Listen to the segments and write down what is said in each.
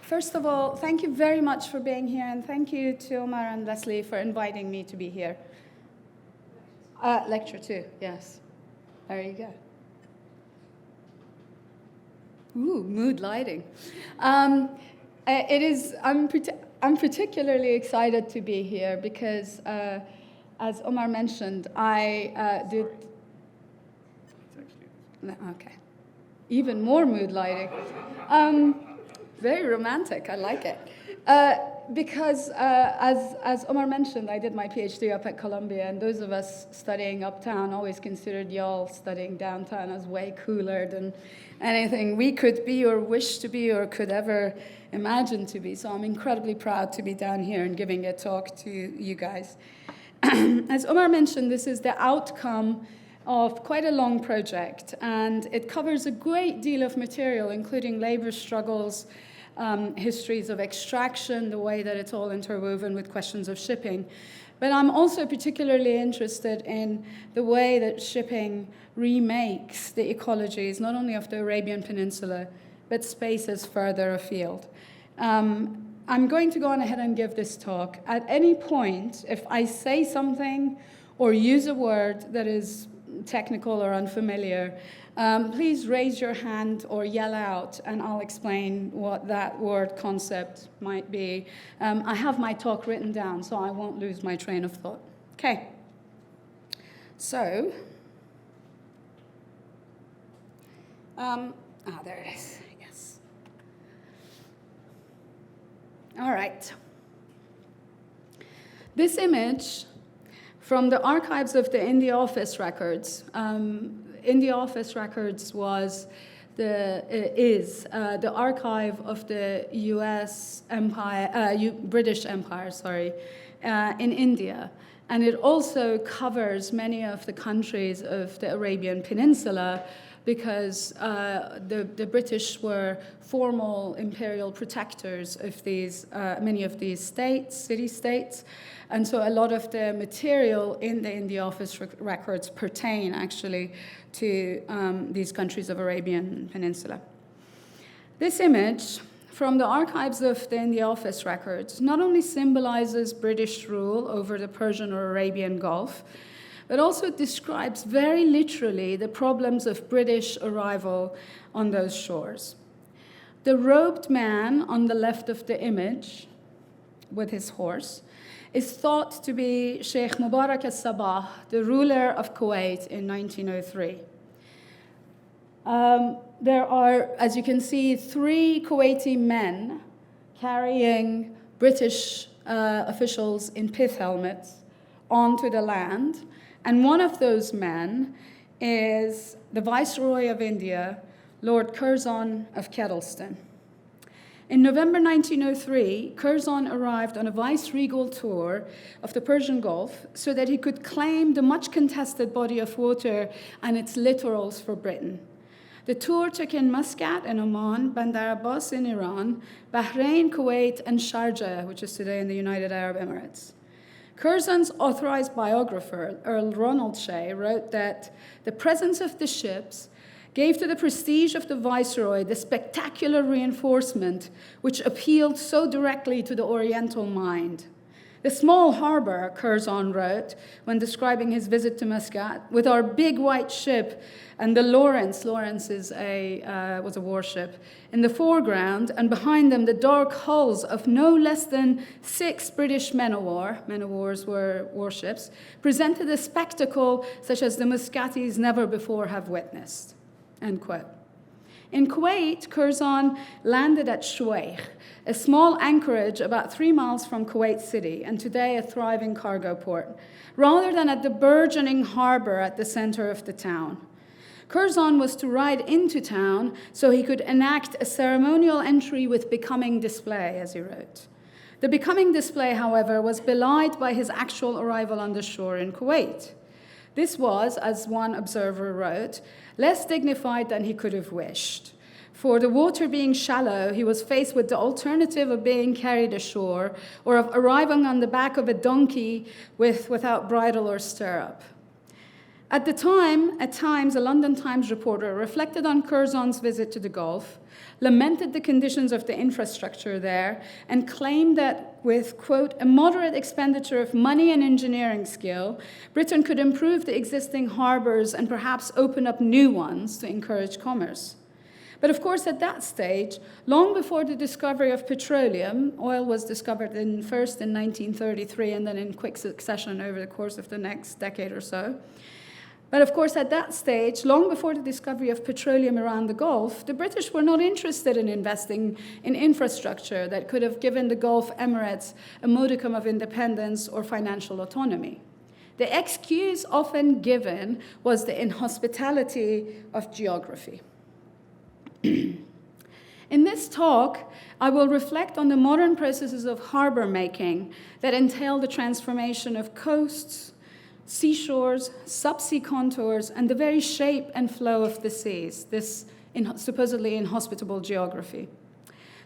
First of all, thank you very much for being here, and thank you to Omar and Leslie for inviting me to be here. Lecture 2, yes. There you go. Ooh, mood lighting. I'm particularly excited to be here because, as Omar mentioned, I did... Okay. Even more mood lighting. Very romantic, I like it. Because as Omar mentioned, I did my PhD up at Columbia, and those of us studying uptown always considered y'all studying downtown as way cooler than anything we could be or wish to be or could ever imagine to be. So I'm incredibly proud to be down here and giving a talk to you guys. As Omar mentioned, this is the outcome of quite a long project, and it covers a great deal of material, including labor struggles, histories of extraction, the way that it's all interwoven with questions of shipping. But I'm also particularly interested in the way that shipping remakes the ecologies, not only of the Arabian Peninsula, but spaces further afield. I'm going to go on ahead and give this talk. At any point, if I say something or use a word that is technical or unfamiliar, please raise your hand or yell out, and I'll explain what that word concept might be. I have my talk written down, so I won't lose my train of thought. Okay. So, there it is. Yes. All right. This image from the archives of the India Office Records. India Office Records is the archive of the British Empire, in India. And it also covers many of the countries of the Arabian Peninsula because the British were formal imperial protectors of these, many of these states, city-states. And so a lot of the material in the India Office Records pertain actually to these countries of Arabian Peninsula. This image from the archives of the India Office Records not only symbolizes British rule over the Persian or Arabian Gulf, but also describes very literally the problems of British arrival on those shores. The robed man on the left of the image with his horse is thought to be Sheikh Mubarak al-Sabah, the ruler of Kuwait in 1903. There are, as you can see, 3 Kuwaiti men carrying British officials in pith helmets onto the land, and one of those men is the Viceroy of India, Lord Curzon of Kedleston. In November 1903, Curzon arrived on a vice-regal tour of the Persian Gulf so that he could claim the much-contested body of water and its littorals for Britain. The tour took in Muscat in Oman, Bandar Abbas in Iran, Bahrain, Kuwait, and Sharjah, which is today in the United Arab Emirates. Curzon's authorized biographer, Earl Ronald Shea, wrote that the presence of the ships gave to the prestige of the Viceroy the spectacular reinforcement which appealed so directly to the Oriental mind. The small harbor, Curzon wrote, when describing his visit to Muscat, with our big white ship and the Lawrence was a warship, in the foreground, and behind them the dark hulls of no less than 6 British men-of-wars were warships, presented a spectacle such as the Muscatis never before have witnessed. End quote. In Kuwait, Curzon landed at Shuwaykh, a small anchorage about 3 miles from Kuwait City, and today a thriving cargo port, rather than at the burgeoning harbor at the center of the town. Curzon was to ride into town so he could enact a ceremonial entry with becoming display, as he wrote. The becoming display, however, was belied by his actual arrival on the shore in Kuwait. This was, as one observer wrote, less dignified than he could have wished. For the water being shallow, he was faced with the alternative of being carried ashore or of arriving on the back of a donkey without bridle or stirrup. At the time, at times, a London Times reporter reflected on Curzon's visit to the Gulf, lamented the conditions of the infrastructure there, and claimed that with, quote, a moderate expenditure of money and engineering skill, Britain could improve the existing harbors and perhaps open up new ones to encourage commerce. But of course, at that stage, long before the discovery of petroleum, oil was discovered first in 1933 and then in quick succession over the course of the next decade or so. But of course, at that stage, long before the discovery of petroleum around the Gulf, the British were not interested in investing in infrastructure that could have given the Gulf Emirates a modicum of independence or financial autonomy. The excuse often given was the inhospitality of geography. In this talk, I will reflect on the modern processes of harbor making that entail the transformation of coasts, seashores, subsea contours, and the very shape and flow of the seas, this supposedly inhospitable geography.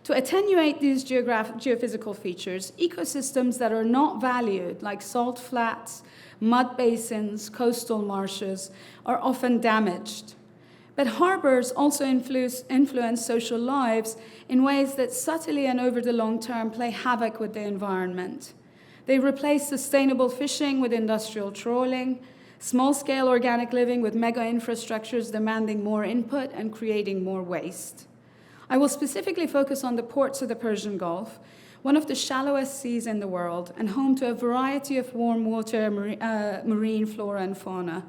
To attenuate these geophysical features, ecosystems that are not valued, like salt flats, mud basins, coastal marshes, are often damaged. But harbors also influence social lives in ways that subtly and over the long term play havoc with the environment. They replace sustainable fishing with industrial trawling, small-scale organic living with mega infrastructures demanding more input and creating more waste. I will specifically focus on the ports of the Persian Gulf, one of the shallowest seas in the world and home to a variety of warm water marine flora and fauna.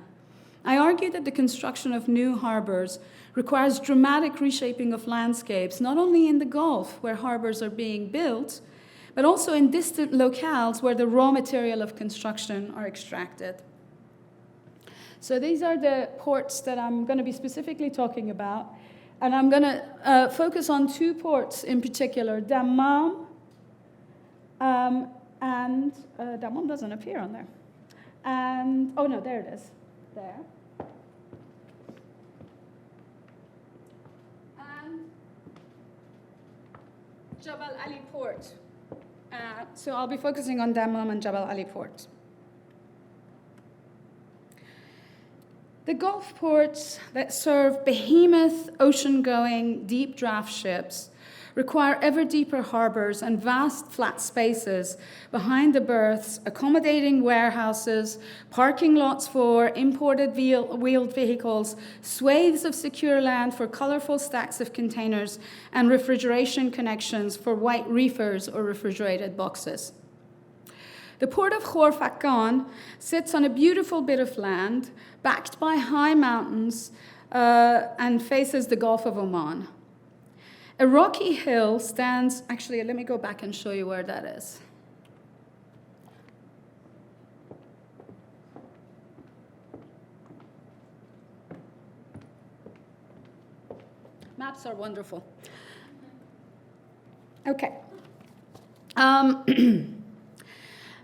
I argue that the construction of new harbors requires dramatic reshaping of landscapes, not only in the Gulf, where harbors are being built, but also in distant locales where the raw material of construction are extracted. So these are the ports that I'm going to be specifically talking about, and I'm going to focus on two ports in particular, Dammam, and Dammam doesn't appear on there. And, oh no, there it is. There. And Jabal Ali Port. So I'll be focusing on Dammam and Jabal Ali Port. The Gulf ports that serve behemoth, ocean-going, deep draft ships require ever deeper harbors and vast flat spaces behind the berths, accommodating warehouses, parking lots for imported wheeled vehicles, swathes of secure land for colorful stacks of containers, and refrigeration connections for white reefers or refrigerated boxes. The port of Khor Fakkan sits on a beautiful bit of land backed by high mountains and faces the Gulf of Oman. A rocky hill stands, actually, let me go back and show you where that is. Maps are wonderful. Okay.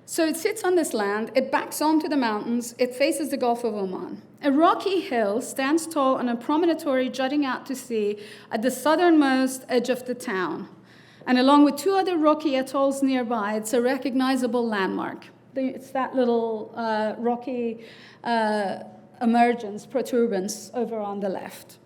So it sits on this land, it backs onto the mountains, it faces the Gulf of Oman. A rocky hill stands tall on a promontory jutting out to sea at the southernmost edge of the town. And along with two other rocky atolls nearby, it's a recognizable landmark. It's that little rocky emergence, protuberance over on the left.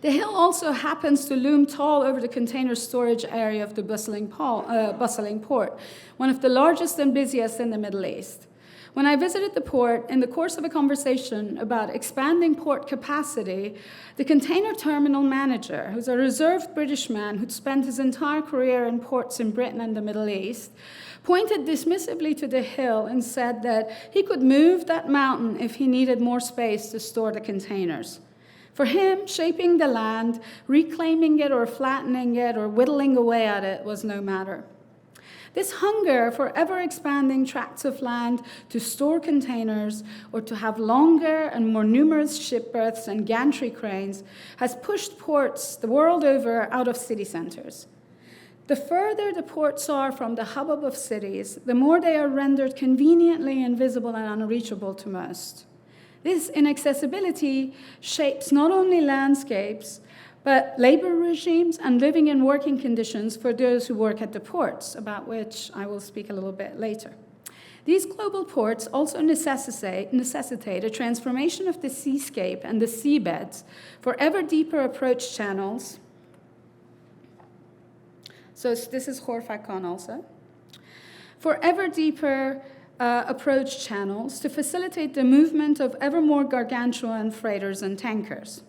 The hill also happens to loom tall over the container storage area of the bustling port, one of the largest and busiest in the Middle East. When I visited the port, in the course of a conversation about expanding port capacity, the container terminal manager, who's a reserved British man who'd spent his entire career in ports in Britain and the Middle East, pointed dismissively to the hill and said that he could move that mountain if he needed more space to store the containers. For him, shaping the land, reclaiming it or flattening it or whittling away at it was no matter. This hunger for ever-expanding tracts of land to store containers or to have longer and more numerous ship berths and gantry cranes has pushed ports the world over out of city centers. The further the ports are from the hubbub of cities, the more they are rendered conveniently invisible and unreachable to most. This inaccessibility shapes not only landscapes, but labor regimes and living and working conditions for those who work at the ports, about which I will speak a little bit later. These global ports also necessitate a transformation of the seascape and the seabeds for ever deeper approach channels. So this is Khorfakkan also. For ever deeper approach channels to facilitate the movement of ever more gargantuan freighters and tankers.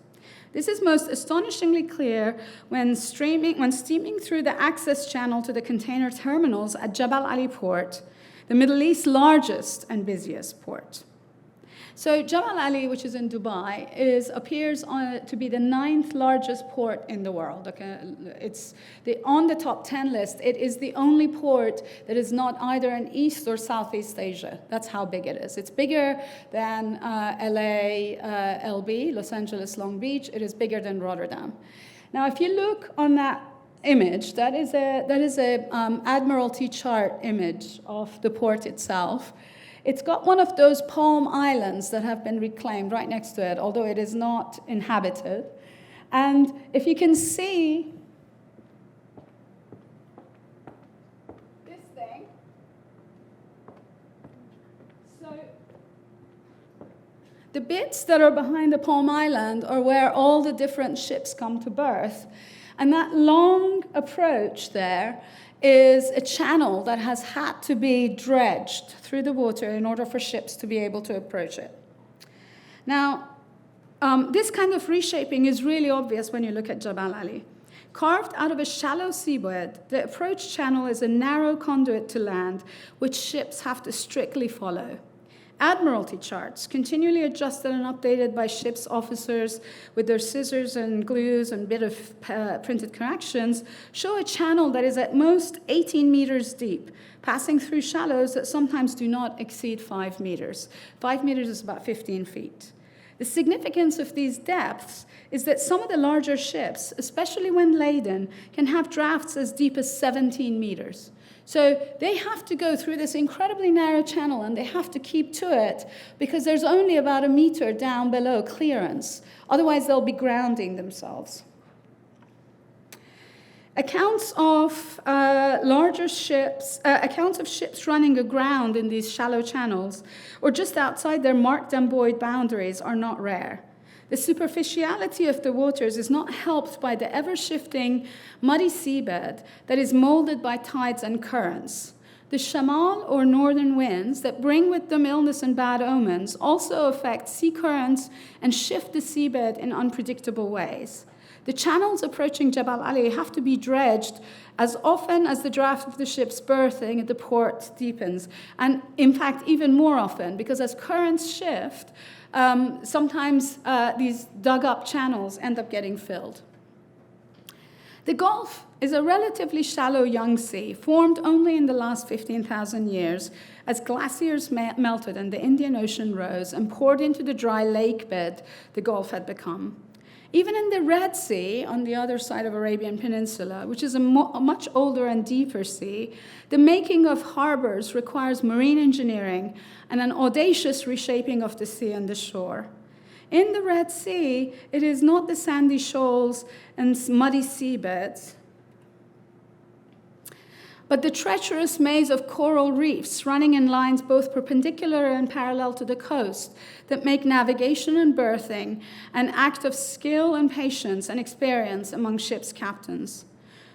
This is most astonishingly clear when steaming through the access channel to the container terminals at Jebel Ali port, the Middle East's largest and busiest port. So Jebel Ali, which is in Dubai, appears to be the 9th largest port in the world. Okay? It's on the top 10 list. It is the only port that is not either in East or Southeast Asia. That's how big it is. It's bigger than LA, LB, Los Angeles, Long Beach. It is bigger than Rotterdam. Now, if you look on that image, that is a Admiralty chart image of the port itself. It's got one of those palm islands that have been reclaimed right next to it, although it is not inhabited. And if you can see this thing, so the bits that are behind the palm island are where all the different ships come to berth. And that long approach there is a channel that has had to be dredged through the water in order for ships to be able to approach it. Now, this kind of reshaping is really obvious when you look at Jebel Ali. Carved out of a shallow seabed, the approach channel is a narrow conduit to land, which ships have to strictly follow. Admiralty charts, continually adjusted and updated by ship's officers with their scissors and glues and bit of printed corrections, show a channel that is at most 18 meters deep, passing through shallows that sometimes do not exceed 5 meters. 5 meters is about 15 feet. The significance of these depths is that some of the larger ships, especially when laden, can have drafts as deep as 17 meters. So they have to go through this incredibly narrow channel, and they have to keep to it because there's only about a meter down below clearance. Otherwise, they'll be grounding themselves. Accounts of ships running aground in these shallow channels or just outside their marked and buoyed boundaries are not rare. The superficiality of the waters is not helped by the ever-shifting, muddy seabed that is molded by tides and currents. The shamal, or northern winds, that bring with them illness and bad omens also affect sea currents and shift the seabed in unpredictable ways. The channels approaching Jebel Ali have to be dredged as often as the draft of the ship's berthing at the port deepens, and in fact even more often, because as currents shift, sometimes these dug-up channels end up getting filled. The Gulf is a relatively shallow young sea, formed only in the last 15,000 years as glaciers melted and the Indian Ocean rose and poured into the dry lake bed the Gulf had become. Even in the Red Sea, on the other side of Arabian Peninsula, which is a much older and deeper sea, the making of harbors requires marine engineering and an audacious reshaping of the sea and the shore. In the Red Sea, it is not the sandy shoals and muddy seabeds, but the treacherous maze of coral reefs running in lines both perpendicular and parallel to the coast that make navigation and berthing an act of skill and patience and experience among ship's captains.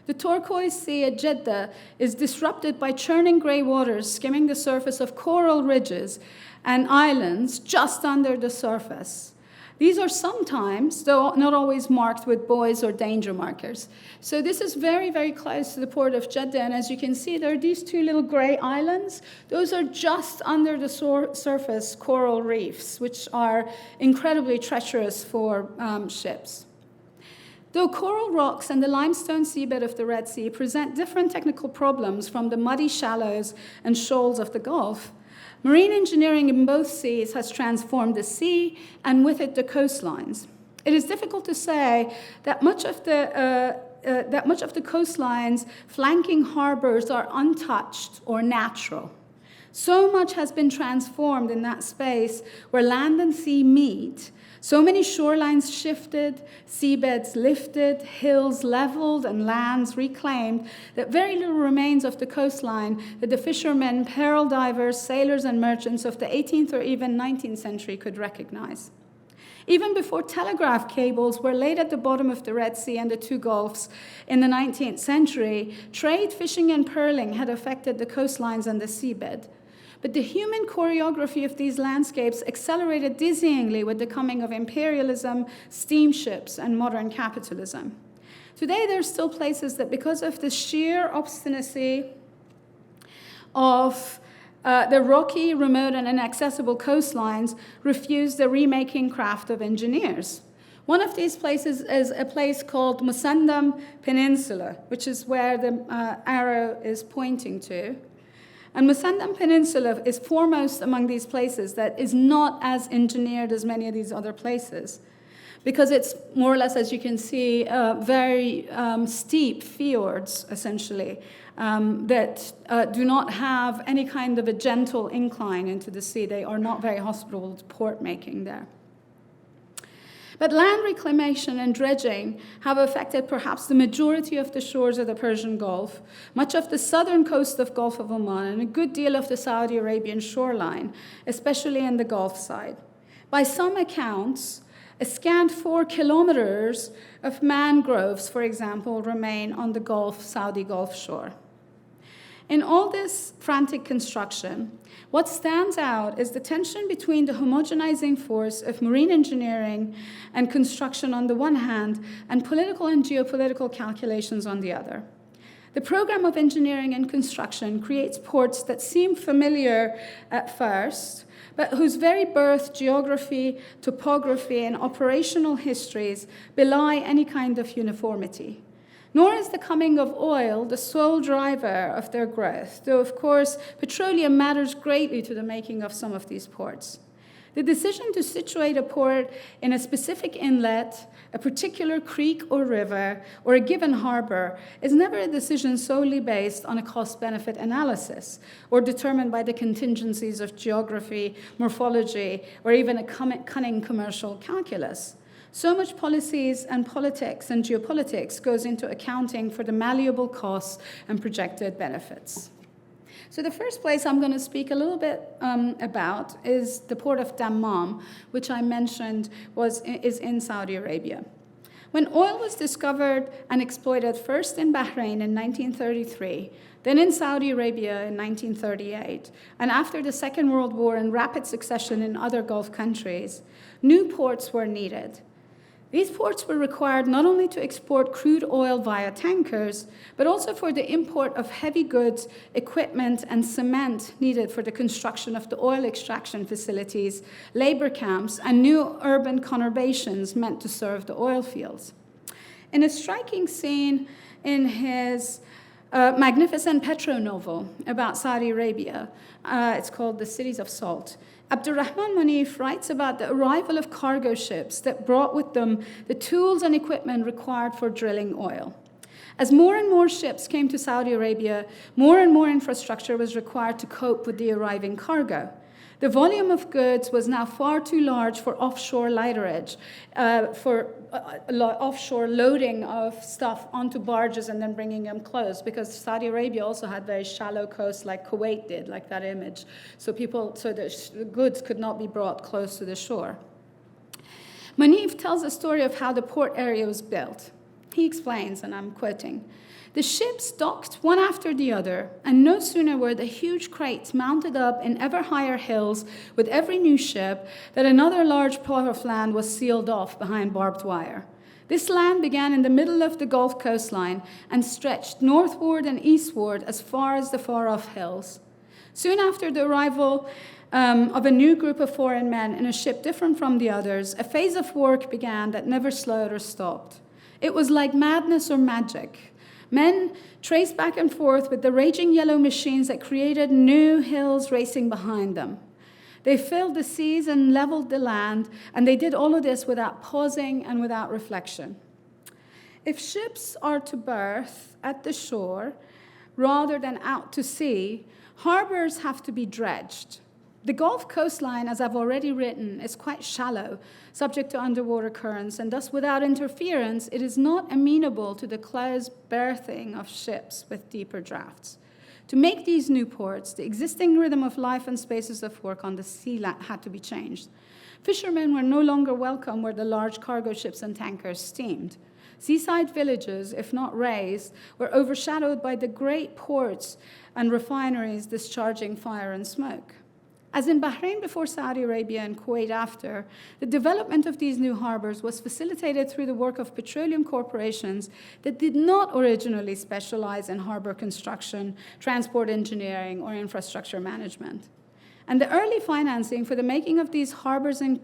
The turquoise sea at Jeddah is disrupted by churning gray waters skimming the surface of coral ridges and islands just under the surface. These are sometimes, though not always, marked with buoys or danger markers. So this is very, very close to the port of Jeddah, and as you can see, there are these two little gray islands. Those are just under the surface coral reefs, which are incredibly treacherous for ships. Though coral rocks and the limestone seabed of the Red Sea present different technical problems from the muddy shallows and shoals of the Gulf, marine engineering in both seas has transformed the sea and with it the coastlines. It is difficult to say that much of the coastlines flanking harbors are untouched or natural. So much has been transformed in that space where land and sea meet, So many shorelines shifted, seabeds lifted, hills leveled, and lands reclaimed that very little remains of the coastline that the fishermen, pearl divers, sailors, and merchants of the 18th or even 19th century could recognize. Even before telegraph cables were laid at the bottom of the Red Sea and the two Gulfs in the 19th century, trade, fishing, and pearling had affected the coastlines and the seabed. But the human choreography of these landscapes accelerated dizzyingly with the coming of imperialism, steamships, and modern capitalism. Today, there are still places that, because of the sheer obstinacy of the rocky, remote, and inaccessible coastlines, refuse the remaking craft of engineers. One of these places is a place called Musandam Peninsula, which is where the arrow is pointing to. And Musandam Peninsula is foremost among these places that is not as engineered as many of these other places, because it's more or less, as you can see, very steep fjords, essentially, that do not have any kind of a gentle incline into the sea. They are not very hospitable to port making there. But land reclamation and dredging have affected perhaps the majority of the shores of the Persian Gulf, much of the southern coast of Gulf of Oman, and a good deal of the Saudi Arabian shoreline, especially in the Gulf side. By some accounts, a scant 4 kilometers of mangroves, for example, remain on the Saudi Gulf shore. In all this frantic construction, what stands out is the tension between the homogenizing force of marine engineering and construction on the one hand, and political and geopolitical calculations on the other. The program of engineering and construction creates ports that seem familiar at first, but whose very birth, geography, topography, and operational histories belie any kind of uniformity. Nor is the coming of oil the sole driver of their growth, though, of course, petroleum matters greatly to the making of some of these ports. The decision to situate a port in a specific inlet, a particular creek or river, or a given harbor is never a decision solely based on a cost-benefit analysis or determined by the contingencies of geography, morphology, or even a cunning commercial calculus. So much policies and politics and geopolitics goes into accounting for the malleable costs and projected benefits. So the first place I'm going to speak a little bit about is the port of Dammam, which I mentioned is in Saudi Arabia. When oil was discovered and exploited first in Bahrain in 1933, then in Saudi Arabia in 1938, and after the Second World War in rapid succession in other Gulf countries, new ports were needed. These ports were required not only to export crude oil via tankers, but also for the import of heavy goods, equipment, and cement needed for the construction of the oil extraction facilities, labor camps, and new urban conurbations meant to serve the oil fields. In a striking scene in his magnificent Petro novel about Saudi Arabia, it's called The Cities of Salt, Abdurrahman Munif writes about the arrival of cargo ships that brought with them the tools and equipment required for drilling oil. As more and more ships came to Saudi Arabia, more and more infrastructure was required to cope with the arriving cargo. The volume of goods was now far too large for offshore lighterage, offshore loading of stuff onto barges and then bringing them close, because Saudi Arabia also had very shallow coasts like Kuwait did, like that image. So the goods could not be brought close to the shore. Munif tells a story of how the port area was built. He explains, and I'm quoting, "The ships docked one after the other, and no sooner were the huge crates mounted up in ever higher hills with every new ship that another large plot of land was sealed off behind barbed wire. This land began in the middle of the Gulf coastline and stretched northward and eastward as far as the far-off hills. Soon after the arrival of a new group of foreign men in a ship different from the others, a phase of work began that never slowed or stopped. It was like madness or magic. Men traced back and forth with the raging yellow machines that created new hills racing behind them. They filled the seas and leveled the land, and they did all of this without pausing and without reflection. If ships are to berth at the shore rather than out to sea, harbors have to be dredged. The Gulf coastline, as I've already written, is quite shallow, subject to underwater currents, and thus without interference, it is not amenable to the close berthing of ships with deeper drafts. To make these new ports, the existing rhythm of life and spaces of work on the sea had to be changed. Fishermen were no longer welcome where the large cargo ships and tankers steamed. Seaside villages, if not raised, were overshadowed by the great ports and refineries discharging fire and smoke. As in Bahrain before Saudi Arabia and Kuwait after, the development of these new harbors was facilitated through the work of petroleum corporations that did not originally specialize in harbor construction, transport engineering, or infrastructure management. And the early financing for the making of these harbors and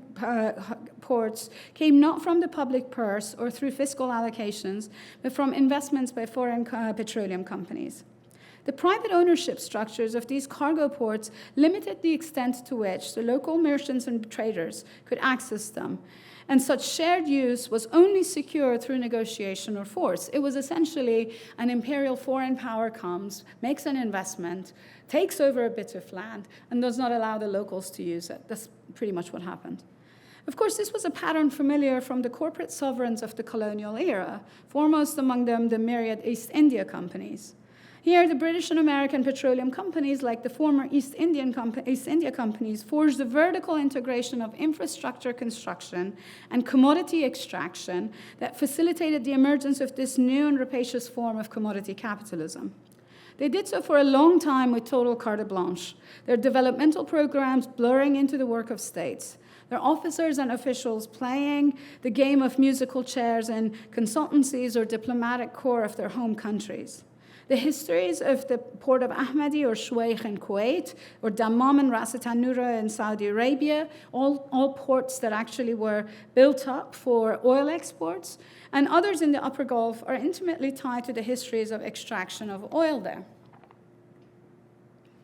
ports came not from the public purse or through fiscal allocations, but from investments by foreign petroleum companies. The private ownership structures of these cargo ports limited the extent to which the local merchants and traders could access them, and such shared use was only secure through negotiation or force. It was essentially an imperial foreign power comes, makes an investment, takes over a bit of land, and does not allow the locals to use it. That's pretty much what happened. Of course, this was a pattern familiar from the corporate sovereigns of the colonial era, foremost among them the myriad East India companies. Here, the British and American petroleum companies, like the former East India companies, forged the vertical integration of infrastructure construction and commodity extraction that facilitated the emergence of this new and rapacious form of commodity capitalism. They did so for a long time with total carte blanche, their developmental programs blurring into the work of states, their officers and officials playing the game of musical chairs in consultancies or diplomatic corps of their home countries. The histories of the port of Ahmadi or Shuwaykh in Kuwait, or Dammam and Ras Tanura in Saudi Arabia, all ports that actually were built up for oil exports, and others in the Upper Gulf are intimately tied to the histories of extraction of oil there.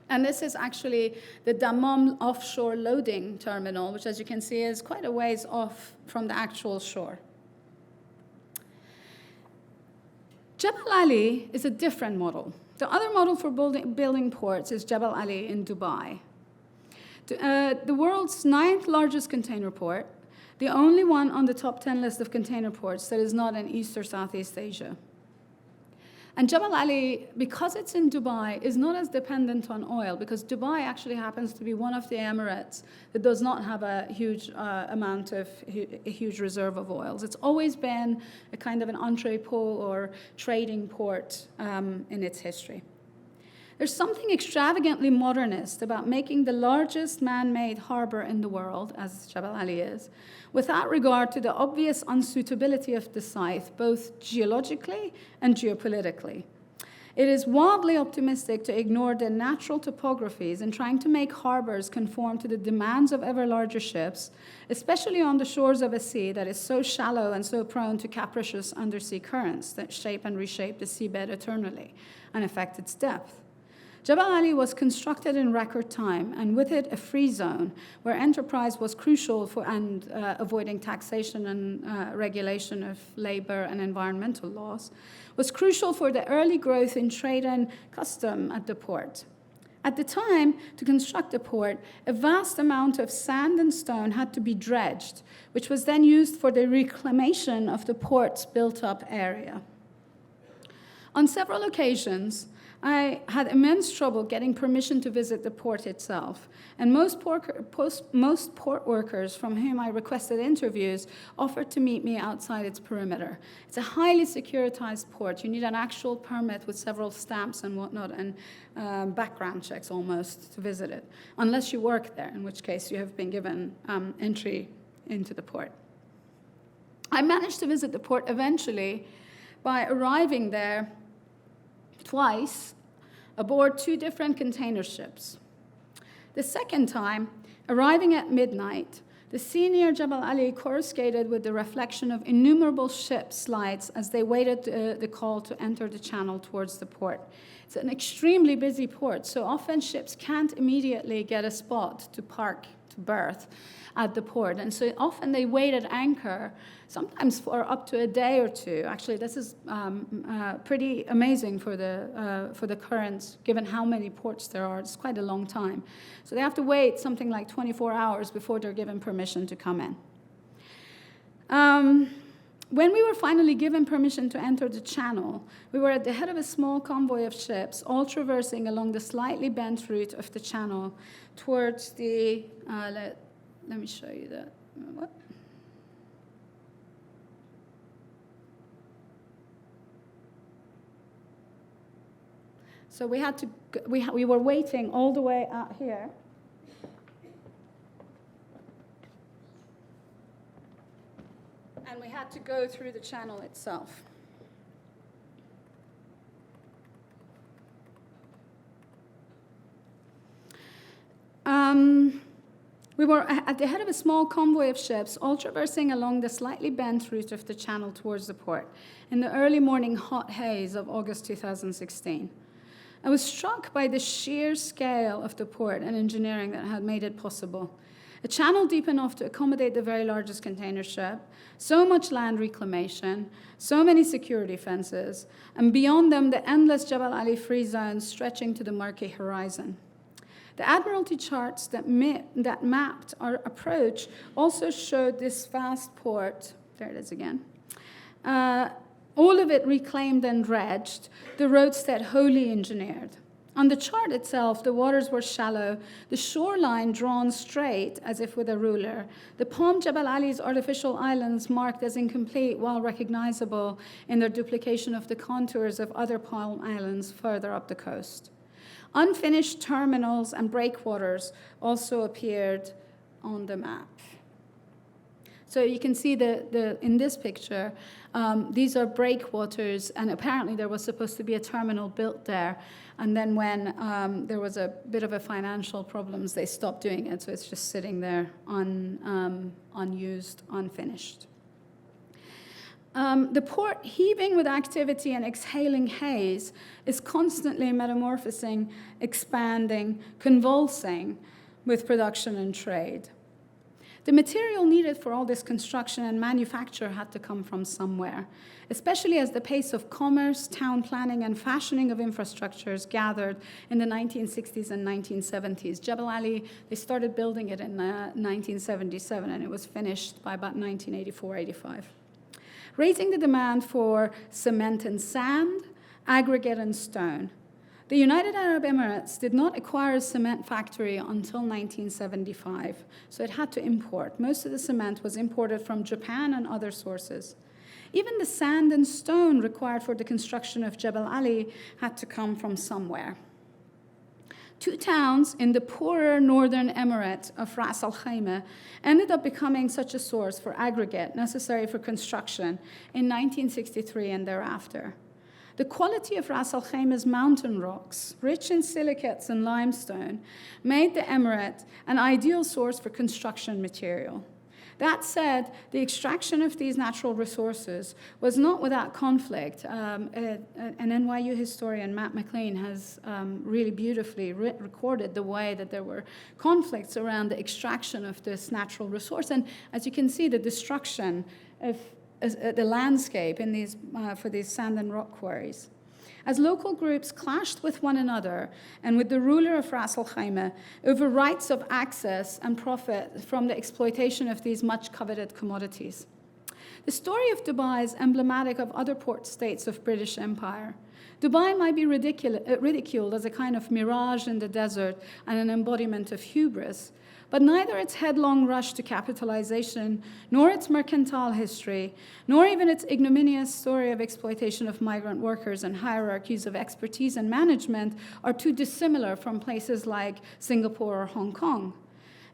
And this is actually the Dammam offshore loading terminal, which, as you can see, is quite a ways off from the actual shore. Jebel Ali is a different model. The other model for building ports is Jebel Ali in Dubai. The world's 9th largest container port, the only one on the top 10 list of container ports that is not in East or Southeast Asia. And Jebel Ali, because it's in Dubai, is not as dependent on oil, because Dubai actually happens to be one of the Emirates that does not have a huge a huge reserve of oils. It's always been a kind of an entrepôt or trading port in its history. There's something extravagantly modernist about making the largest man-made harbor in the world, as Jebel Ali is, without regard to the obvious unsuitability of the site, both geologically and geopolitically. It is wildly optimistic to ignore the natural topographies in trying to make harbors conform to the demands of ever larger ships, especially on the shores of a sea that is so shallow and so prone to capricious undersea currents that shape and reshape the seabed eternally and affect its depth. Jebel Ali was constructed in record time, and with it a free zone where enterprise was crucial for avoiding taxation and regulation of labor and environmental laws, was crucial for the early growth in trade and custom at the port. At the time, to construct the port, a vast amount of sand and stone had to be dredged, which was then used for the reclamation of the port's built-up area. On several occasions, I had immense trouble getting permission to visit the port itself, and most port workers from whom I requested interviews offered to meet me outside its perimeter. It's a highly securitized port. You need an actual permit with several stamps and whatnot, and background checks almost to visit it, unless you work there, in which case you have been given entry into the port. I managed to visit the port eventually by arriving there twice aboard 2 different container ships. The second time, arriving at midnight, the sea near Jebel Ali coruscated with the reflection of innumerable ships' lights as they waited the call to enter the channel towards the port. It's an extremely busy port, so often ships can't immediately get a spot to park berth at the port. And so often they wait at anchor, sometimes for up to a day or two. Actually, this is pretty amazing for the currents, given how many ports there are. It's quite a long time. So they have to wait something like 24 hours before they're given permission to come in. When we were finally given permission to enter the channel, we were at the head of a small convoy of ships, all traversing along the slightly bent route of the channel towards the, let me show you that. What? So we had to, we were waiting all the way out here. And we had to go through the channel itself. We were at the head of a small convoy of ships, all traversing along the slightly bent route of the channel towards the port in the early morning hot haze of August 2016. I was struck by the sheer scale of the port and engineering that had made it possible. A channel deep enough to accommodate the very largest container ship, so much land reclamation, so many security fences, and beyond them the endless Jebel Ali free zones stretching to the murky horizon. The Admiralty charts that mapped our approach also showed this vast port, there it is again, all of it reclaimed and dredged, the roadstead wholly engineered. On the chart itself, the waters were shallow, the shoreline drawn straight as if with a ruler, the Palm Jebel Ali's artificial islands marked as incomplete while recognizable in their duplication of the contours of other palm islands further up the coast. Unfinished terminals and breakwaters also appeared on the map. So you can see in this picture, these are breakwaters, and apparently there was supposed to be a terminal built there. And then when there was a bit of a financial problems, they stopped doing it. So it's just sitting there unused, unfinished. The port, heaving with activity and exhaling haze, is constantly metamorphosing, expanding, convulsing with production and trade. The material needed for all this construction and manufacture had to come from somewhere, especially as the pace of commerce, town planning, and fashioning of infrastructures gathered in the 1960s and 1970s. Jebel Ali, they started building it in 1977, and it was finished by about 1984-85. Raising the demand for cement and sand, aggregate and stone. The United Arab Emirates did not acquire a cement factory until 1975, so it had to import. Most of the cement was imported from Japan and other sources. Even the sand and stone required for the construction of Jebel Ali had to come from somewhere. Two towns in the poorer northern emirate of Ras Al Khaimah ended up becoming such a source for aggregate necessary for construction in 1963 and thereafter. The quality of Ras Al Khaimah's mountain rocks, rich in silicates and limestone, made the emirate an ideal source for construction material. That said, the extraction of these natural resources was not without conflict. An NYU historian, Matt McLean, has really beautifully recorded the way that there were conflicts around the extraction of this natural resource. And as you can see, the destruction of the landscape in for these sand and rock quarries. As local groups clashed with one another and with the ruler of Ras Al Khaimah over rights of access and profit from the exploitation of these much coveted commodities. The story of Dubai is emblematic of other port states of British Empire. Dubai might be ridiculed as a kind of mirage in the desert and an embodiment of hubris, but neither its headlong rush to capitalization, nor its mercantile history, nor even its ignominious story of exploitation of migrant workers and hierarchies of expertise and management are too dissimilar from places like Singapore or Hong Kong.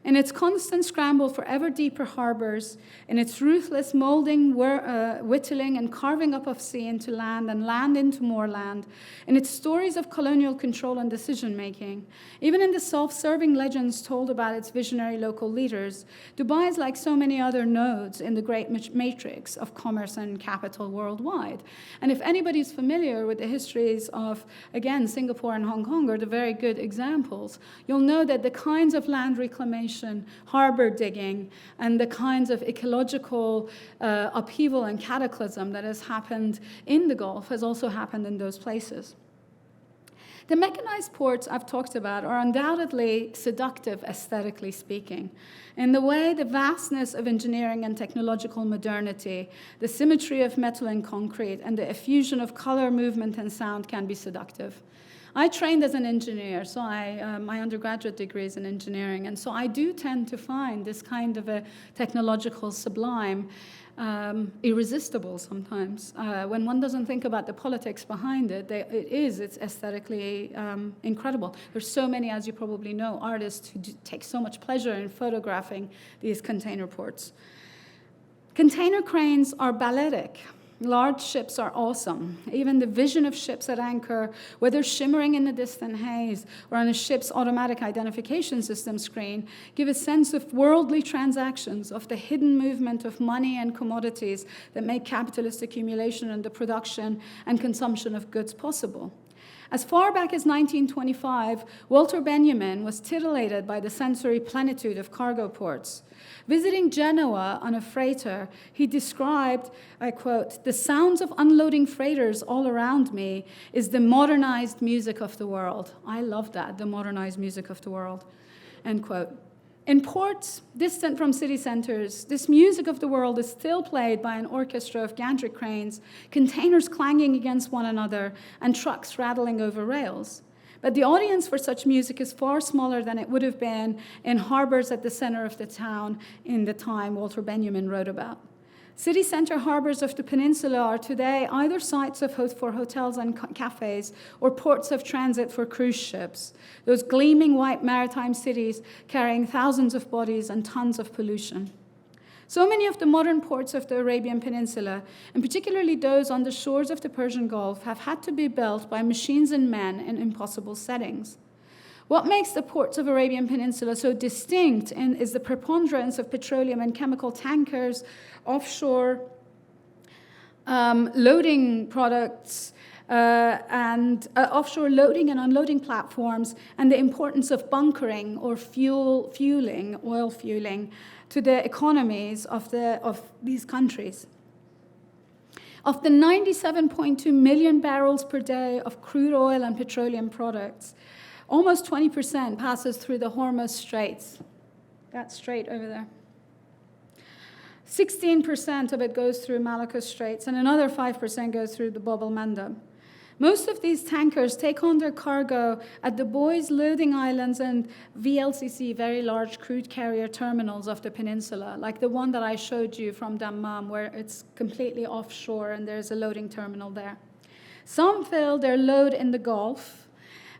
In its constant scramble for ever deeper harbors, in its ruthless molding, whittling, and carving up of sea into land and land into more land, in its stories of colonial control and decision-making, even in the self-serving legends told about its visionary local leaders, Dubai is like so many other nodes in the great matrix of commerce and capital worldwide. And if anybody's familiar with the histories of, again, Singapore and Hong Kong are the very good examples, you'll know that the kinds of land reclamation contamination, harbor digging, and the kinds of ecological upheaval and cataclysm that has happened in the Gulf has also happened in those places. The mechanized ports I've talked about are undoubtedly seductive, aesthetically speaking, in the way the vastness of engineering and technological modernity, the symmetry of metal and concrete, and the effusion of color, movement, and sound can be seductive. I trained as an engineer, so my undergraduate degree is in engineering, and so I do tend to find this kind of a technological sublime irresistible sometimes. When one doesn't think about the politics behind it, it's aesthetically incredible. There's so many, as you probably know, artists who take so much pleasure in photographing these container ports. Container cranes are balletic. Large ships are awesome. Even the vision of ships at anchor, whether shimmering in the distant haze or on a ship's automatic identification system screen, give a sense of worldly transactions, of the hidden movement of money and commodities that make capitalist accumulation and the production and consumption of goods possible. As far back as 1925, Walter Benjamin was titillated by the sensory plenitude of cargo ports. Visiting Genoa on a freighter, he described, I quote, "The sounds of unloading freighters all around me is the modernized music of the world." I love that, the modernized music of the world, end quote. In ports distant from city centers, this music of the world is still played by an orchestra of gantry cranes, containers clanging against one another, and trucks rattling over rails. But the audience for such music is far smaller than it would have been in harbors at the center of the town in the time Walter Benjamin wrote about. City center harbors of the peninsula are today either sites for hotels and cafes or ports of transit for cruise ships, those gleaming white maritime cities carrying thousands of bodies and tons of pollution. So many of the modern ports of the Arabian Peninsula, and particularly those on the shores of the Persian Gulf, have had to be built by machines and men in impossible settings. What makes the ports of Arabian Peninsula so distinct is the preponderance of petroleum and chemical tankers, offshore loading products, and offshore loading and unloading platforms, and the importance of bunkering or oil fueling, to the economies of these countries. Of the 97.2 million barrels per day of crude oil and petroleum products, almost 20% passes through the Hormuz Straits. That strait over there. 16% of it goes through Malacca Straits, and another 5% goes through the Bab el-Mandeb. Most of these tankers take on their cargo at the Boys loading islands and VLCC, very large crude carrier terminals of the peninsula, like the one that I showed you from Dammam, where it's completely offshore and there's a loading terminal there. Some fill their load in the Gulf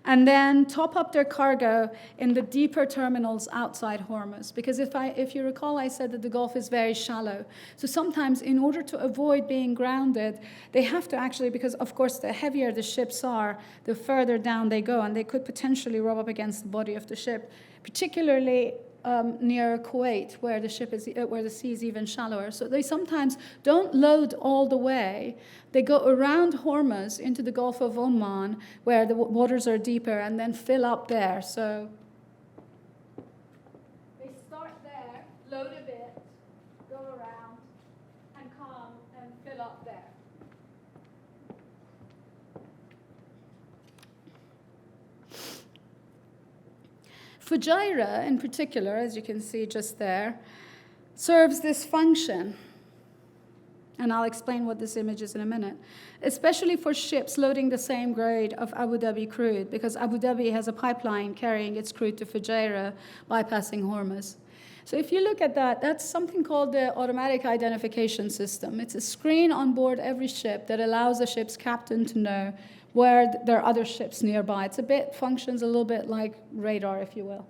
and then top up their cargo in the deeper terminals outside Hormuz. Because if you recall, I said that the Gulf is very shallow. So sometimes in order to avoid being grounded, they have to actually, because of course the heavier the ships are, the further down they go, and they could potentially rub up against the body of the ship, particularly near Kuwait, where the sea is even shallower. So they sometimes don't load all the way. They go around Hormuz into the Gulf of Oman, where the waters are deeper, and then fill up there. So they start there, load a bit, go around, and come and fill up there. Fujairah, in particular, as you can see just there, serves this function. And I'll explain what this image is in a minute. Especially for ships loading the same grade of Abu Dhabi crude, because Abu Dhabi has a pipeline carrying its crude to Fujairah, bypassing Hormuz. So if you look at that, that's something called the automatic identification system. It's a screen on board every ship that allows the ship's captain to know where there are other ships nearby. Functions a little bit like radar, if you will.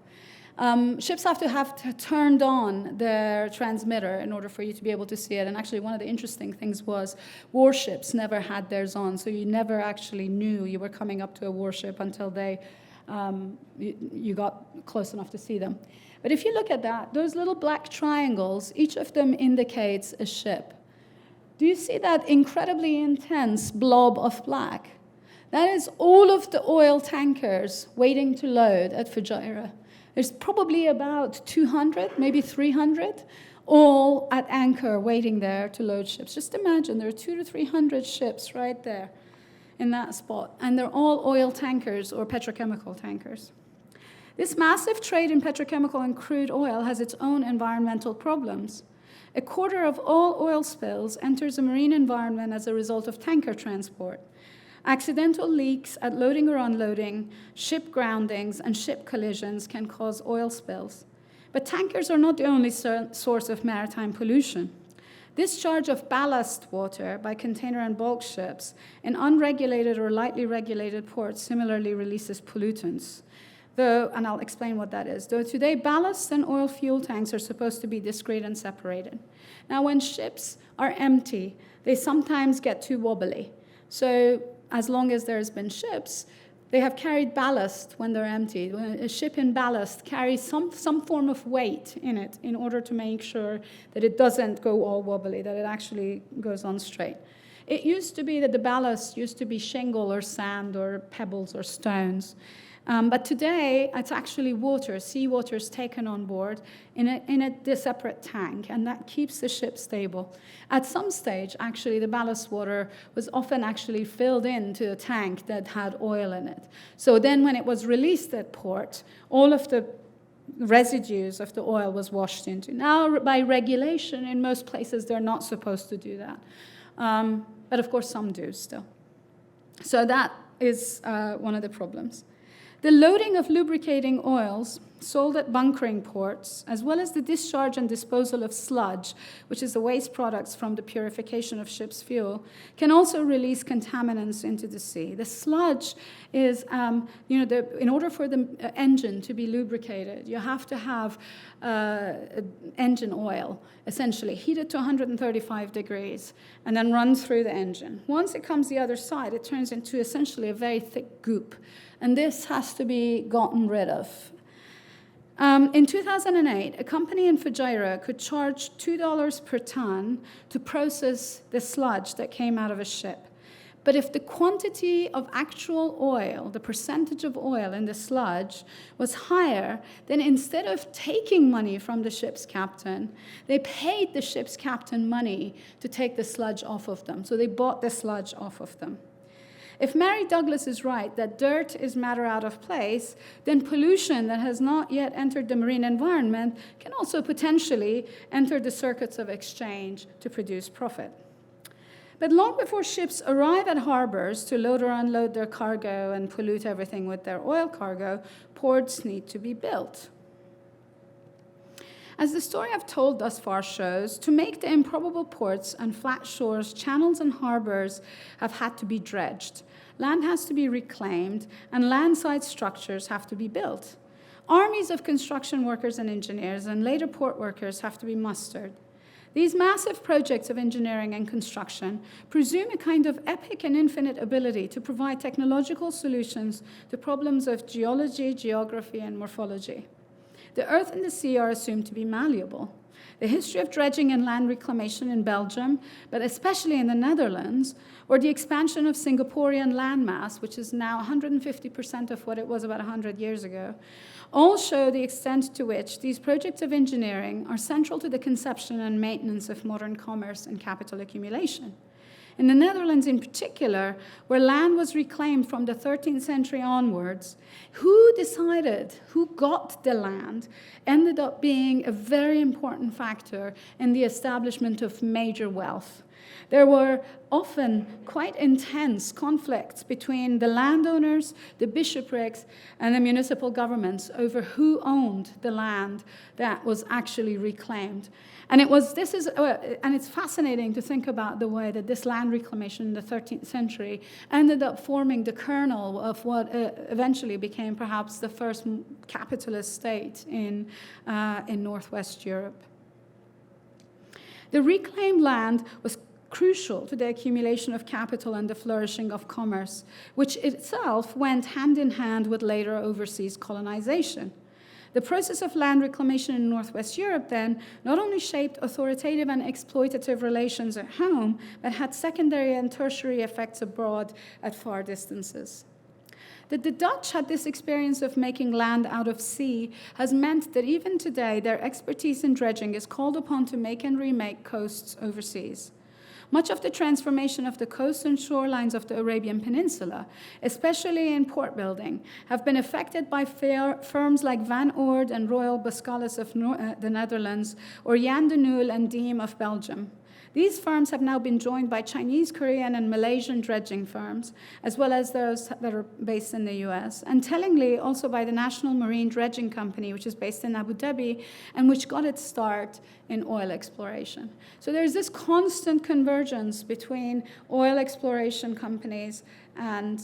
Ships have to turned on their transmitter in order for you to be able to see it. And actually, one of the interesting things was warships never had theirs on, so you never actually knew you were coming up to a warship until you got close enough to see them. But if you look at that, those little black triangles, each of them indicates a ship. Do you see that incredibly intense blob of black? That is all of the oil tankers waiting to load at Fujairah. There's probably about 200, maybe 300, all at anchor waiting there to load ships. Just imagine there are 200 to 300 ships right there in that spot, and they're all oil tankers or petrochemical tankers. This massive trade in petrochemical and crude oil has its own environmental problems. A quarter of all oil spills enters the marine environment as a result of tanker transport. Accidental leaks at loading or unloading, ship groundings, and ship collisions can cause oil spills. But tankers are not the only source of maritime pollution. Discharge of ballast water by container and bulk ships in unregulated or lightly regulated ports similarly releases pollutants. And I'll explain what that is. Though today, ballast and oil fuel tanks are supposed to be discrete and separated. Now, when ships are empty, they sometimes get too wobbly. So as long as there's been ships, they have carried ballast when they're empty. A ship in ballast carries some form of weight in it in order to make sure that it doesn't go all wobbly, that it actually goes on straight. It used to be that the ballast used to be shingle or sand or pebbles or stones. But today, it's actually water. Seawater is taken on board in a separate tank, and that keeps the ship stable. At some stage, actually, the ballast water was often actually filled into a tank that had oil in it. So then when it was released at port, all of the residues of the oil was washed into. Now, by regulation, in most places, they're not supposed to do that. But of course, some do still. So that is one of the problems. The loading of lubricating oils sold at bunkering ports, as well as the discharge and disposal of sludge, which is the waste products from the purification of ship's fuel, can also release contaminants into the sea. The sludge is, in order for the engine to be lubricated, you have to have engine oil, essentially, heated to 135 degrees, and then run through the engine. Once it comes the other side, it turns into essentially a very thick goop. And this has to be gotten rid of. In 2008, a company in Fujairah could charge $2 per ton to process the sludge that came out of a ship. But if the quantity of actual oil, the percentage of oil in the sludge, was higher, then instead of taking money from the ship's captain, they paid the ship's captain money to take the sludge off of them. So they bought the sludge off of them. If Mary Douglas is right that dirt is matter out of place, then pollution that has not yet entered the marine environment can also potentially enter the circuits of exchange to produce profit. But long before ships arrive at harbors to load or unload their cargo and pollute everything with their oil cargo, ports need to be built. As the story I've told thus far shows, to make the improbable ports and flat shores, channels and harbors have had to be dredged. Land has to be reclaimed, and landside structures have to be built. Armies of construction workers and engineers and later port workers have to be mustered. These massive projects of engineering and construction presume a kind of epic and infinite ability to provide technological solutions to problems of geology, geography, and morphology. The earth and the sea are assumed to be malleable. The history of dredging and land reclamation in Belgium, but especially in the Netherlands, or the expansion of Singaporean landmass, which is now 150% of what it was about 100 years ago, all show the extent to which these projects of engineering are central to the conception and maintenance of modern commerce and capital accumulation. In the Netherlands in particular, where land was reclaimed from the 13th century onwards, who decided, who got the land, ended up being a very important factor in the establishment of major wealth. There were often quite intense conflicts between the landowners, the bishoprics, and the municipal governments over who owned the land that was actually reclaimed. And it's fascinating to think about the way that this land reclamation in the 13th century ended up forming the kernel of what eventually became perhaps the first capitalist state in Northwest Europe. The reclaimed land was crucial to the accumulation of capital and the flourishing of commerce, which itself went hand in hand with later overseas colonization. The process of land reclamation in Northwest Europe then not only shaped authoritative and exploitative relations at home, but had secondary and tertiary effects abroad at far distances. That the Dutch had this experience of making land out of sea has meant that even today their expertise in dredging is called upon to make and remake coasts overseas. Much of the transformation of the coasts and shorelines of the Arabian Peninsula, especially in port building, have been affected by firms like Van Oord and Royal Boskalis of the Netherlands, or Jan de Nul and Diem of Belgium. These firms have now been joined by Chinese, Korean, and Malaysian dredging firms, as well as those that are based in the US, and tellingly also by the National Marine Dredging Company, which is based in Abu Dhabi, and which got its start in oil exploration. So there's this constant convergence between oil exploration companies and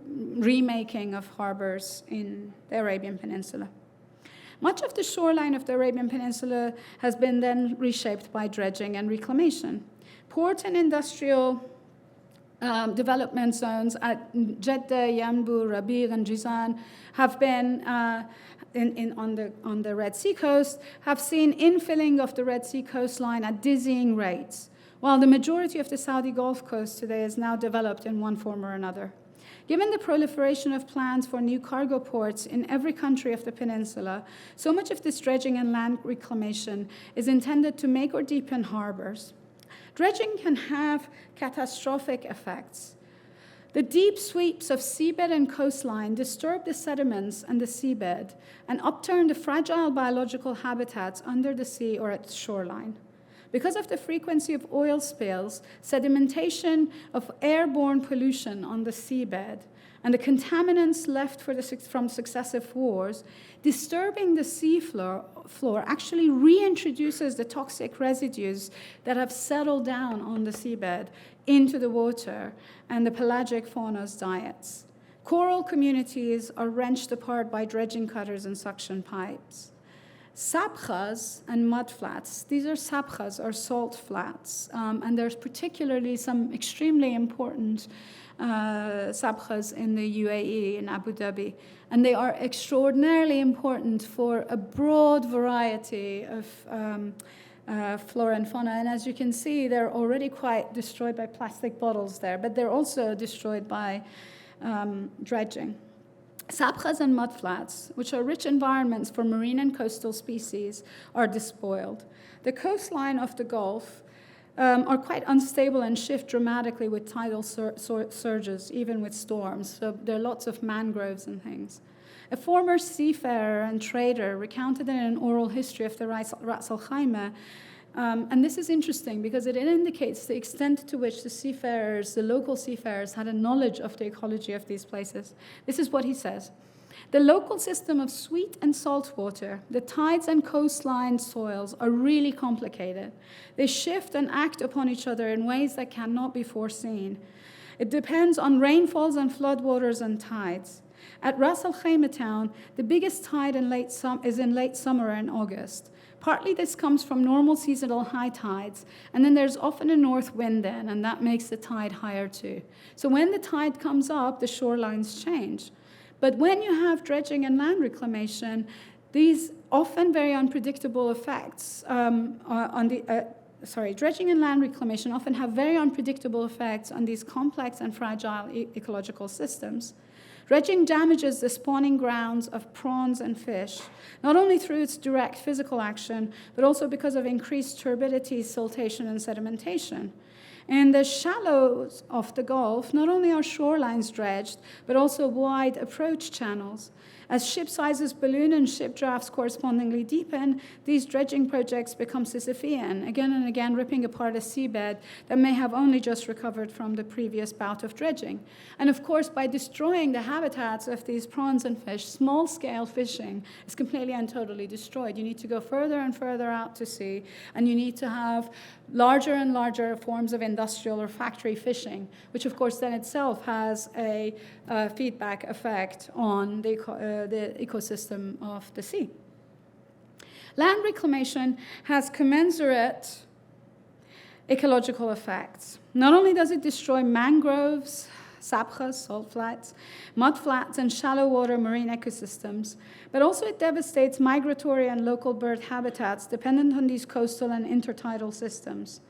remaking of harbors in the Arabian Peninsula. Much of the shoreline of the Arabian Peninsula has been then reshaped by dredging and reclamation. Port and industrial development zones at Jeddah, Yanbu, Rabigh, and Jizan have been on the Red Sea coast, have seen infilling of the Red Sea coastline at dizzying rates, while the majority of the Saudi Gulf Coast today is now developed in one form or another. Given the proliferation of plans for new cargo ports in every country of the peninsula, so much of this dredging and land reclamation is intended to make or deepen harbors. Dredging can have catastrophic effects. The deep sweeps of seabed and coastline disturb the sediments and the seabed and upturn the fragile biological habitats under the sea or at the shoreline. Because of the frequency of oil spills, sedimentation of airborne pollution on the seabed, and the contaminants left from successive wars, disturbing the sea floor actually reintroduces the toxic residues that have settled down on the seabed into the water and the pelagic fauna's diets. Coral communities are wrenched apart by dredging cutters and suction pipes. Sabkhas and mudflats, these are sabkhas, or salt flats, and there's particularly some extremely important sabkhas in the UAE, in Abu Dhabi, and they are extraordinarily important for a broad variety of flora and fauna, and as you can see, they're already quite destroyed by plastic bottles there, but they're also destroyed by dredging. Sabkhas and mudflats, which are rich environments for marine and coastal species, are despoiled. The coastline of the Gulf are quite unstable and shift dramatically with tidal surges, even with storms. So there are lots of mangroves and things. A former seafarer and trader recounted in an oral history of the Ras Al Khaimah, and this is interesting because it indicates the extent to which the local seafarers, had a knowledge of the ecology of these places. This is what he says. The local system of sweet and salt water, the tides and coastline soils are really complicated. They shift and act upon each other in ways that cannot be foreseen. It depends on rainfalls and floodwaters and tides. At Ras Al Khaimah town, the biggest tide is in late summer in August. Partly this comes from normal seasonal high tides, and then there's often a north wind then, and that makes the tide higher too. So when the tide comes up, the shorelines change. But when you have dredging and land reclamation, these often very unpredictable effects dredging and land reclamation often have very unpredictable effects on these complex and fragile ecological systems. Dredging damages the spawning grounds of prawns and fish, not only through its direct physical action, but also because of increased turbidity, siltation, and sedimentation. In the shallows of the Gulf, not only are shorelines dredged, but also wide approach channels. As ship sizes balloon and ship drafts correspondingly deepen, these dredging projects become Sisyphean, again and again ripping apart a seabed that may have only just recovered from the previous bout of dredging. And of course, by destroying the habitats of these prawns and fish, small-scale fishing is completely and totally destroyed. You need to go further and further out to sea, and you need to have larger and larger forms of industrial or factory fishing, which of course then itself has a feedback effect on the ecosystem of the sea. Land reclamation has commensurate ecological effects. Not only does it destroy mangroves, sabkhas, salt flats, mud flats, and shallow water marine ecosystems. But also it devastates migratory and local bird habitats dependent on these coastal and intertidal systems.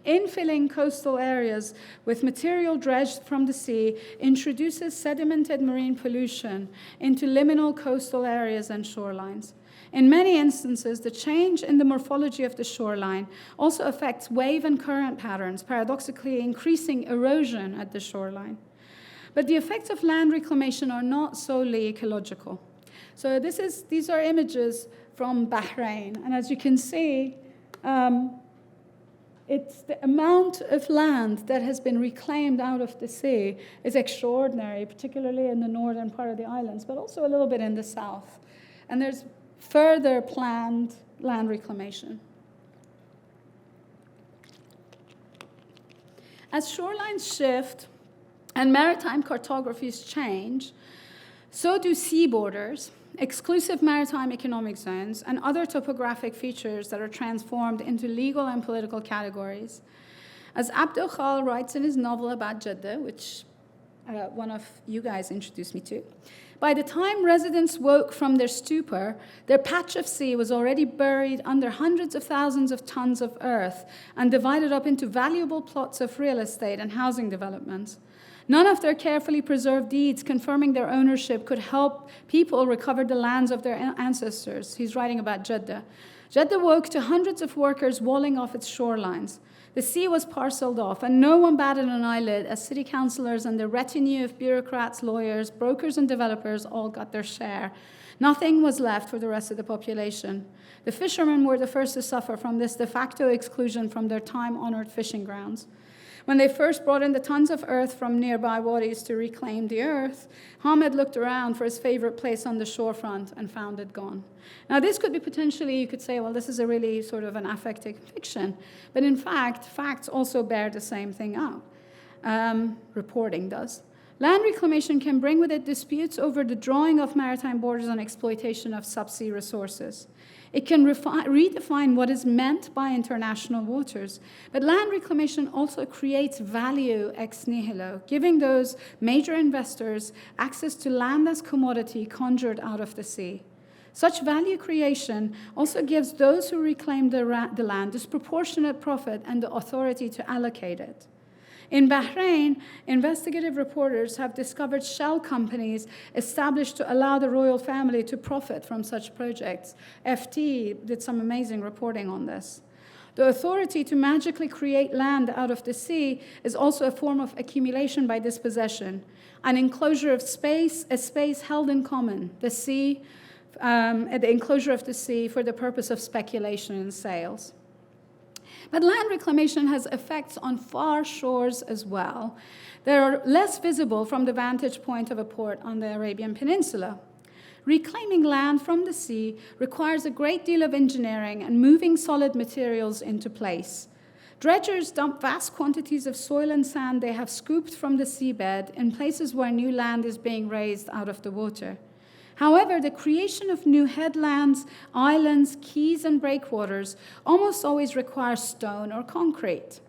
Infilling coastal areas with material dredged from the sea introduces sedimented marine pollution into liminal coastal areas and shorelines. In many instances, the change in the morphology of the shoreline also affects wave and current patterns, paradoxically increasing erosion at the shoreline. But the effects of land reclamation are not solely ecological. So these are images from Bahrain, and as you can see, it's the amount of land that has been reclaimed out of the sea is extraordinary, particularly in the northern part of the islands, but also a little bit in the south. And there's further planned land reclamation. As shorelines shift and maritime cartographies change, so do sea borders, exclusive maritime economic zones, and other topographic features that are transformed into legal and political categories. As Abdul Khal writes in his novel about Jeddah, which one of you guys introduced me to, by the time residents woke from their stupor, their patch of sea was already buried under hundreds of thousands of tons of earth and divided up into valuable plots of real estate and housing developments. None of their carefully preserved deeds confirming their ownership could help people recover the lands of their ancestors. He's writing about Jeddah. Jeddah woke to hundreds of workers walling off its shorelines. The sea was parceled off, and no one batted an eyelid as city councillors and the retinue of bureaucrats, lawyers, brokers, and developers all got their share. Nothing was left for the rest of the population. The fishermen were the first to suffer from this de facto exclusion from their time-honored fishing grounds. When they first brought in the tons of earth from nearby wadis to reclaim the earth, Hamid looked around for his favorite place on the shorefront and found it gone. Now, this could be potentially, you could say, well, this is a really sort of an affective fiction. But in fact, facts also bear the same thing out. Reporting does. Land reclamation can bring with it disputes over the drawing of maritime borders and exploitation of subsea resources. It can redefine what is meant by international waters. But land reclamation also creates value ex nihilo, giving those major investors access to land as commodity conjured out of the sea. Such value creation also gives those who reclaim the land disproportionate profit and the authority to allocate it. In Bahrain, investigative reporters have discovered shell companies established to allow the royal family to profit from such projects. FT did some amazing reporting on this. The authority to magically create land out of the sea is also a form of accumulation by dispossession, an enclosure of space, a space held in common, the sea, the enclosure of the sea for the purpose of speculation and sales. But land reclamation has effects on far shores as well. They are less visible from the vantage point of a port on the Arabian Peninsula. Reclaiming land from the sea requires a great deal of engineering and moving solid materials into place. Dredgers dump vast quantities of soil and sand they have scooped from the seabed in places where new land is being raised out of the water. However, the creation of new headlands, islands, keys, and breakwaters almost always requires stone or concrete.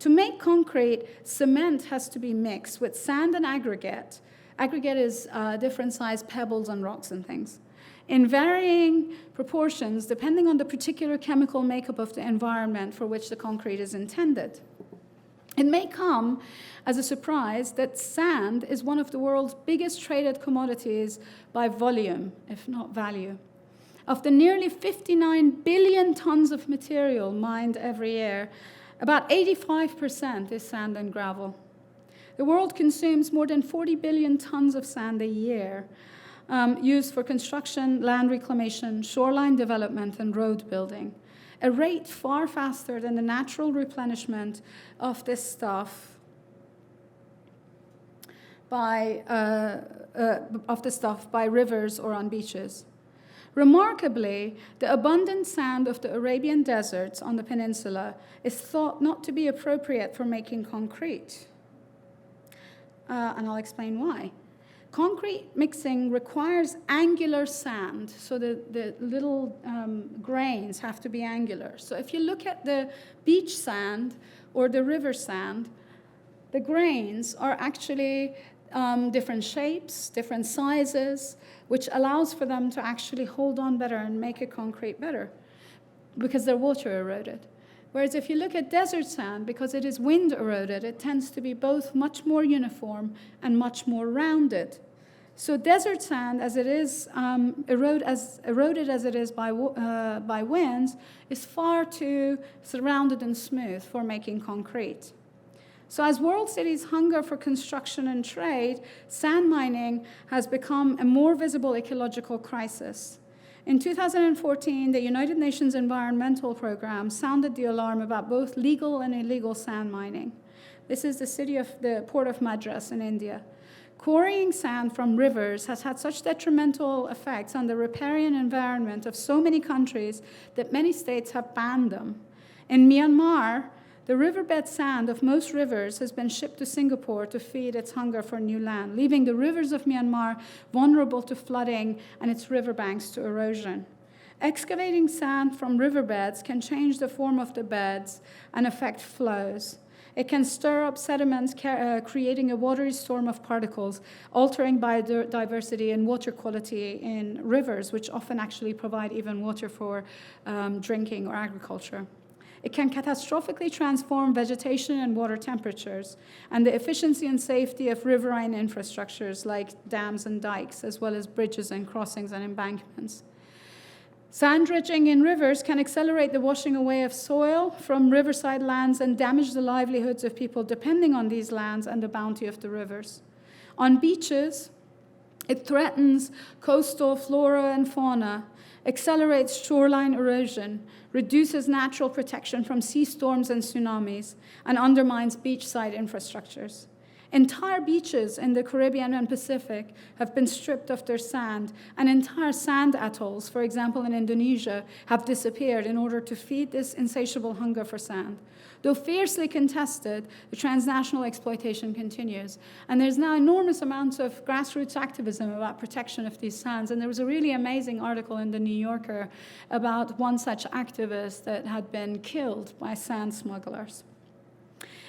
To make concrete, cement has to be mixed with sand and aggregate. Aggregate is different sized pebbles and rocks and things, in varying proportions depending on the particular chemical makeup of the environment for which the concrete is intended. It may come as a surprise that sand is one of the world's biggest traded commodities by volume, if not value. Of the nearly 59 billion tons of material mined every year, about 85% is sand and gravel. The world consumes more than 40 billion tons of sand a year, used for construction, land reclamation, shoreline development, and road building, a rate far faster than the natural replenishment of this stuff by rivers or on beaches. Remarkably, the abundant sand of the Arabian deserts on the peninsula is thought not to be appropriate for making concrete. And I'll explain why. Concrete mixing requires angular sand, so the little grains have to be angular. So if you look at the beach sand or the river sand, the grains are actually different shapes, different sizes, which allows for them to actually hold on better and make a concrete better because they're water eroded. Whereas if you look at desert sand, because it is wind eroded, it tends to be both much more uniform and much more rounded. So desert sand, as it is eroded as it is by winds, is far too rounded and smooth for making concrete. So as world cities hunger for construction and trade, sand mining has become a more visible ecological crisis. In 2014, the United Nations Environmental Programme sounded the alarm about both legal and illegal sand mining. This is the port of Madras in India. Quarrying sand from rivers has had such detrimental effects on the riparian environment of so many countries that many states have banned them. In Myanmar, the riverbed sand of most rivers has been shipped to Singapore to feed its hunger for new land, leaving the rivers of Myanmar vulnerable to flooding and its riverbanks to erosion. Excavating sand from riverbeds can change the form of the beds and affect flows. It can stir up sediments, creating a watery storm of particles, altering biodiversity and water quality in rivers, which often actually provide even water for drinking or agriculture. It can catastrophically transform vegetation and water temperatures, and the efficiency and safety of riverine infrastructures like dams and dikes, as well as bridges and crossings and embankments. Sand dredging in rivers can accelerate the washing away of soil from riverside lands and damage the livelihoods of people depending on these lands and the bounty of the rivers. On beaches, it threatens coastal flora and fauna, accelerates shoreline erosion, reduces natural protection from sea storms and tsunamis, and undermines beachside infrastructures. Entire beaches in the Caribbean and Pacific have been stripped of their sand, and entire sand atolls, for example in Indonesia, have disappeared in order to feed this insatiable hunger for sand. Though fiercely contested, the transnational exploitation continues. And there's now enormous amounts of grassroots activism about protection of these sands. And there was a really amazing article in The New Yorker about one such activist that had been killed by sand smugglers.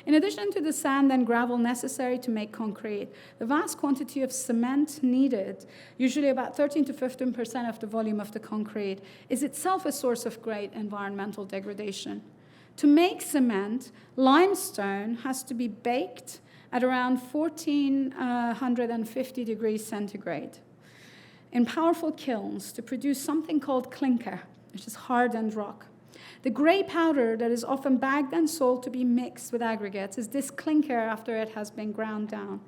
In addition to the sand and gravel necessary to make concrete, the vast quantity of cement needed, usually about 13 to 15% of the volume of the concrete, is itself a source of great environmental degradation. To make cement, limestone has to be baked at around 1450 degrees centigrade in powerful kilns to produce something called clinker, which is hardened rock. The gray powder that is often bagged and sold to be mixed with aggregates is this clinker after it has been ground down.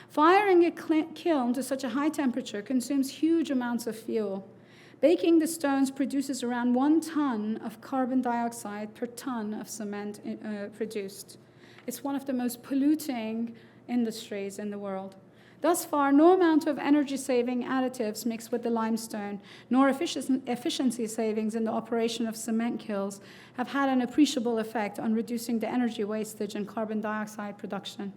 Firing a kiln to such a high temperature consumes huge amounts of fuel. Baking the stones produces around 1 ton of carbon dioxide per ton of cement produced. It's one of the most polluting industries in the world. Thus far, no amount of energy-saving additives mixed with the limestone, nor efficiency savings in the operation of cement kilns have had an appreciable effect on reducing the energy wastage and carbon dioxide production.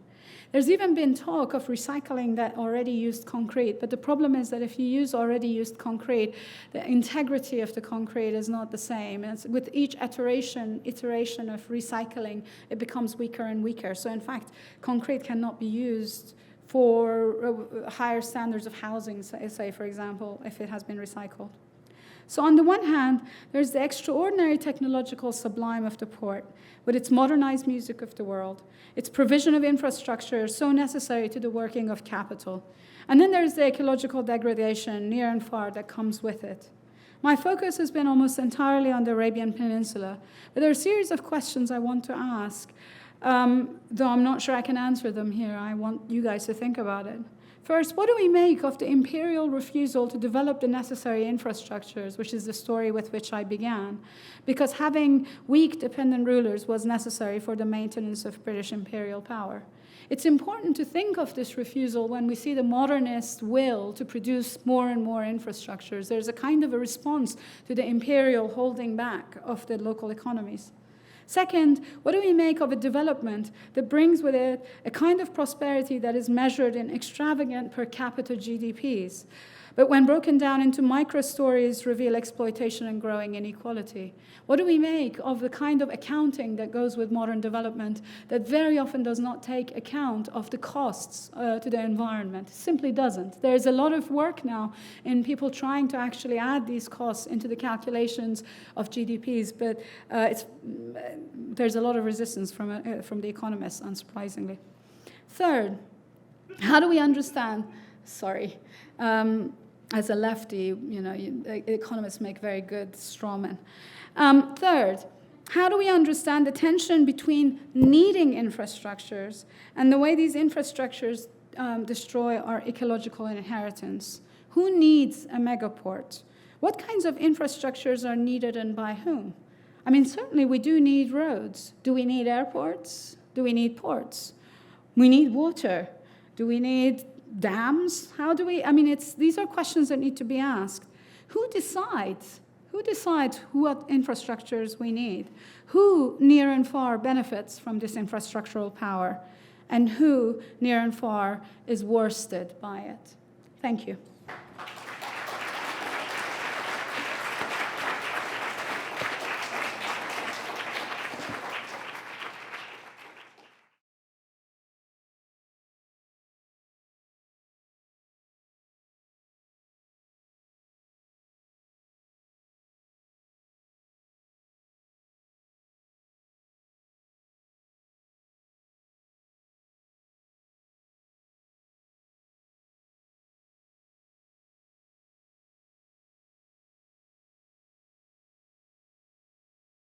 There's even been talk of recycling that already used concrete, but the problem is that if you use already used concrete, the integrity of the concrete is not the same. And with each iteration of recycling, it becomes weaker and weaker. So in fact, concrete cannot be used for higher standards of housing, say, for example, if it has been recycled. So on the one hand, there's the extraordinary technological sublime of the port, with its modernized music of the world, its provision of infrastructure so necessary to the working of capital. And then there's the ecological degradation near and far that comes with it. My focus has been almost entirely on the Arabian Peninsula, but there are a series of questions I want to ask, though I'm not sure I can answer them here. I want you guys to think about it. First, what do we make of the imperial refusal to develop the necessary infrastructures, which is the story with which I began, because having weak dependent rulers was necessary for the maintenance of British imperial power? It's important to think of this refusal when we see the modernist will to produce more and more infrastructures. There's a kind of a response to the imperial holding back of the local economies. Second, what do we make of a development that brings with it a kind of prosperity that is measured in extravagant per capita GDPs, but when broken down into micro-stories, reveal exploitation and growing inequality. What do we make of the kind of accounting that goes with modern development that very often does not take account of the costs to the environment? It simply doesn't. There's a lot of work now in people trying to actually add these costs into the calculations of GDPs, but there's a lot of resistance from the economists, unsurprisingly. Third, how do we understand, as a lefty, economists make very good straw men. Third, how do we understand the tension between needing infrastructures and the way these infrastructures destroy our ecological inheritance? Who needs a megaport? What kinds of infrastructures are needed and by whom? I mean, certainly we do need roads. Do we need airports? Do we need ports? We need water. Do we need dams? How do we, these are questions that need to be asked. Who decides? Who decides what infrastructures we need? Who, near and far, benefits from this infrastructural power? And who, near and far, is worsted by it? Thank you.